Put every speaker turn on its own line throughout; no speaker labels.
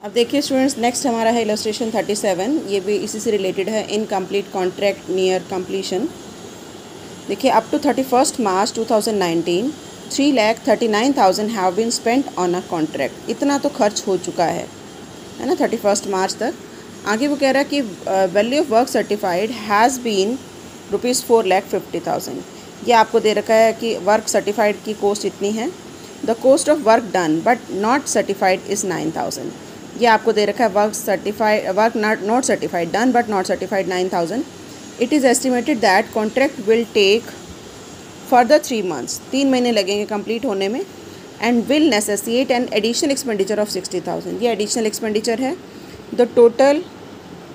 अब देखिए students, next हमारा है इलस्ट्रेशन 37। ये भी इसी से रिलेटेड है, इनकम्प्लीट कॉन्ट्रैक्ट नियर कंप्लीशन। देखिए up to 31 March 2019 3,39,000 have been spent on a contract. इतना तो खर्च हो चुका है ना 31 मार्च तक। आगे वो कह रहा है कि value of work certified has been ₹4,50,000। ये आपको दे रखा है कि वर्क सर्टिफाइड की कॉस्ट इतनी है। The cost of work done but not certified is 9,000। ये आपको दे रखा है work not certified done but not certified 9,000। It is estimated that contract will take further 3 months, 3 महीने लगेंगे कंप्लीट होने में, and will necessitate an additional expenditure of 60,000। ये एडिशनल एक्सपेंडिचर है। The total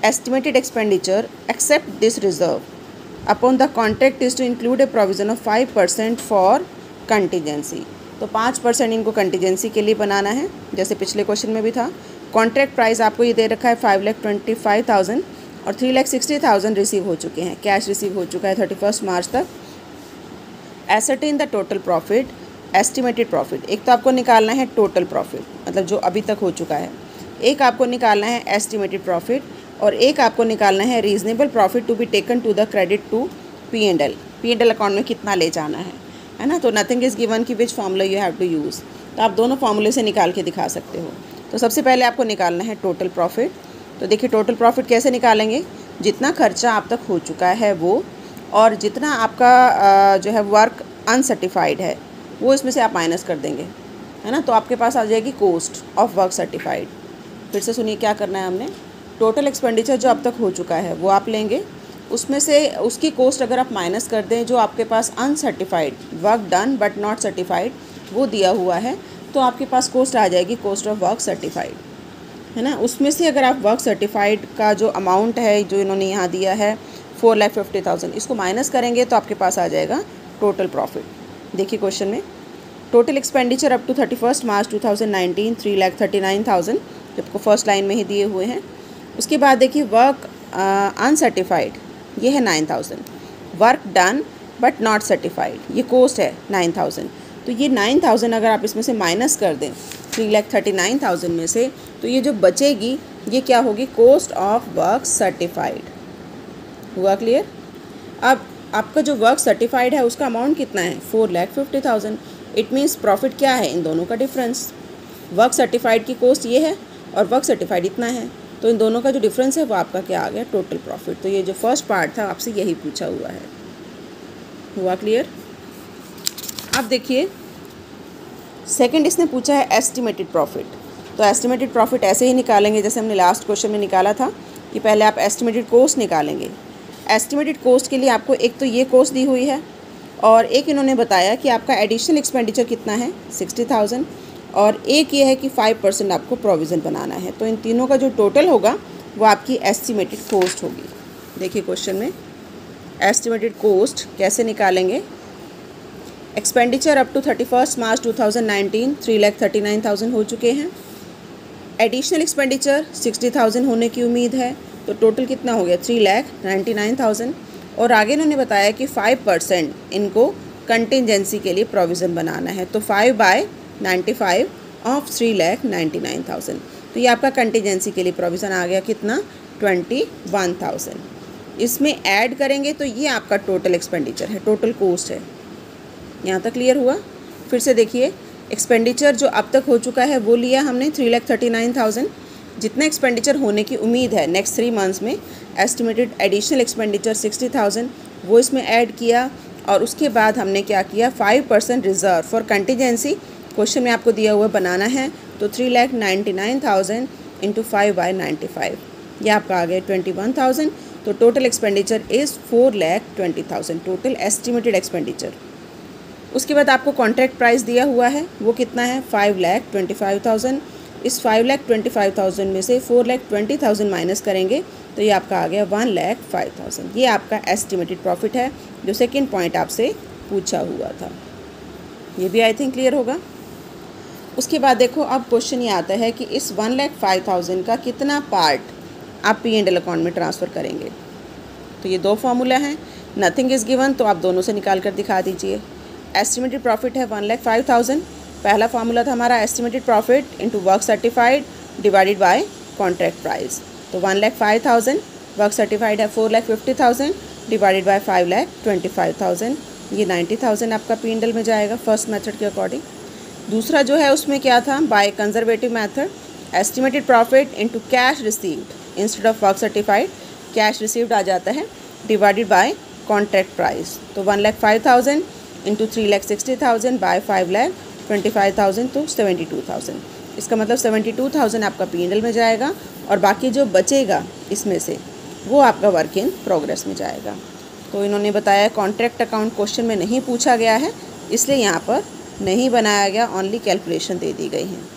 estimated expenditure except this reserve upon the contract is to include a provision of 5% for contingency. तो 5% इनको contingency के लिए बनाना है, जैसे पिछले क्वेश्चन में भी था। कॉन्ट्रैक्ट प्राइस आपको ये दे रखा है 5,25,000 और 3,60,000 रिसीव हो चुके हैं, कैश रिसीव हो चुका है 31 मार्च तक। Ascertain the total profit, estimated profit. एक तो आपको निकालना है टोटल प्रॉफिट, मतलब जो अभी तक हो चुका है। एक आपको निकालना है एस्टिमेटेड प्रॉफिट और एक आपको निकालना है reasonable profit to be taken to the credit to P&L account में कितना ले जाना है ना। तो नथिंग इज़ गिवन कि which formula you have to use. तो आप दोनों फार्मूले से निकाल के दिखा सकते हो। तो सबसे पहले आपको निकालना है टोटल प्रॉफिट। तो देखिए टोटल प्रॉफिट कैसे निकालेंगे, जितना खर्चा आप तक हो चुका है वो, और जितना आपका जो है वर्क अनसर्टिफाइड है वो इसमें से आप माइनस कर देंगे, है ना। तो आपके पास आ जाएगी कॉस्ट ऑफ वर्क सर्टिफाइड। फिर से सुनिए क्या करना है हमने। टोटल एक्सपेंडिचर जो अब तक हो चुका है वो आप लेंगे, उसमें से उसकी कॉस्ट अगर आप माइनस कर दें, जो आपके पास uncertified work done but not certified वो दिया हुआ है, तो आपके पास कॉस्ट आ जाएगी कॉस्ट ऑफ वर्क सर्टिफाइड, है ना। उसमें से अगर आप वर्क सर्टिफाइड का जो अमाउंट है जो इन्होंने यहाँ दिया है 4,50,000, इसको माइनस करेंगे तो आपके पास आ जाएगा टोटल प्रॉफिट। देखिए क्वेश्चन में total expenditure up to 31 March 2019 3,39,000, जबको फर्स्ट लाइन में ही दिए हुए हैं। उसके बाद देखिए वर्क अनसर्टिफाइड, ये है 9,000। Work done but not certified, ये कॉस्ट है 9,000। तो ये 9,000 अगर आप इसमें से माइनस कर दें 3,39,000 में से, तो ये जो बचेगी ये क्या होगी, कॉस्ट ऑफ वर्क सर्टिफाइड। हुआ क्लियर। अब आपका जो वर्क सर्टिफाइड है उसका अमाउंट कितना है 4,50,000। इट मीन्स प्रॉफिट क्या है, इन दोनों का डिफरेंस। वर्क सर्टिफाइड की कॉस्ट ये है और वर्क सर्टिफाइड इतना है, तो इन दोनों का जो डिफरेंस है वो आपका क्या आ गया, टोटल प्रॉफिट। तो ये जो फर्स्ट पार्ट था आपसे यही पूछा हुआ है। हुआ क्लियर। अब देखिए सेकंड इसने पूछा है एस्टिमेटेड प्रॉफिट। तो एस्टिमेटेड प्रॉफिट ऐसे ही निकालेंगे जैसे हमने लास्ट क्वेश्चन में निकाला था कि पहले आप एस्टिमेटेड कॉस्ट निकालेंगे। एस्टिमेटेड कॉस्ट के लिए आपको एक तो ये कॉस्ट दी हुई है और एक इन्होंने बताया कि आपका एडिशनल एक्सपेंडिचर कितना है 60,000, और एक ये है कि 5% आपको प्रोविज़न बनाना है। तो इन तीनों का जो टोटल होगा वो आपकी एस्टिमेटेड कॉस्ट होगी। देखिए क्वेश्चन में एस्टिमेटेड कॉस्ट कैसे निकालेंगे। एक्सपेंडिचर अप टू 31 मार्च 2019 3,39,000 हो चुके हैं। एडिशनल एक्सपेंडिचर 60,000 होने की उम्मीद है, तो टोटल कितना हो गया 3,99,000। और आगे इन्होंने बताया कि 5% इनको कंटिजेंसी के लिए प्रोविज़न बनाना है, तो 5/95 ऑफ 3,99,000। तो ये आपका कंटिजेंसी के लिए प्रोविज़न आ गया कितना 21,000। इसमें ऐड करेंगे तो ये आपका टोटल एक्सपेंडिचर है, टोटल कॉस्ट है। यहाँ तक क्लियर हुआ। फिर से देखिए एक्सपेंडिचर जो अब तक हो चुका है वो लिया हमने 3,39,000। जितना एक्सपेंडिचर होने की उम्मीद है नेक्स्ट 3 months में, एस्टिमेटेड एडिशनल एक्सपेंडिचर 60,000 वो इसमें ऐड किया, और उसके बाद हमने क्या किया 5% रिजर्व फॉर कंटीजेंसी। क्वेश्चन में आपको दिया हुआ बनाना है, तो 3,99,000 इंटू 5/95, ये आपका आ गया 21,000। तो total expenditure is 4,20,000, total estimated expenditure. उसके बाद आपको कॉन्ट्रैक्ट प्राइस दिया हुआ है वो कितना है 5,25,000। इस 5,25,000 में से 4,20,000 माइनस करेंगे तो ये आपका आ गया 1,05,000। ये आपका एस्टिमेटेड प्रॉफिट है जो सेकंड पॉइंट आपसे पूछा हुआ था। ये भी आई थिंक क्लियर होगा। उसके बाद देखो अब क्वेश्चन ये आता है कि इस 1,05,000 का कितना पार्ट आप P&L अकाउंट में ट्रांसफ़र करेंगे। तो ये दो फार्मूला हैं, नथिंग इज़ गिवन, तो आप दोनों से निकाल कर दिखा दीजिए। एस्टिमेटेड प्रॉफिट है 1,05,000। पहला फार्मूला था हमारा estimated profit into work certified divided by contract price. तो 1,05,000, वर्क सर्टिफाइड है 4,50,000 डिवाइडेड बाय 5,25,000, ये 90,000 आपका P&L में जाएगा फर्स्ट मेथड के अकॉर्डिंग। दूसरा जो है उसमें क्या था, by conservative method, estimated profit into cash received instead of work certified, cash received आ जाता है डिवाइडेड बाय कॉन्ट्रैक्ट प्राइस। तो 1,05,000 इंटू 3,60,000 बाय 5,25,000 तो 72,000। इसका मतलब 72,000 आपका P&L में जाएगा और बाकी जो बचेगा इसमें से वो आपका वर्क इन प्रोग्रेस में जाएगा। तो इन्होंने बताया कॉन्ट्रैक्ट अकाउंट क्वेश्चन में नहीं पूछा गया है, इसलिए यहाँ पर नहीं बनाया गया, ओनली कैलकुलेशन दे दी गई है।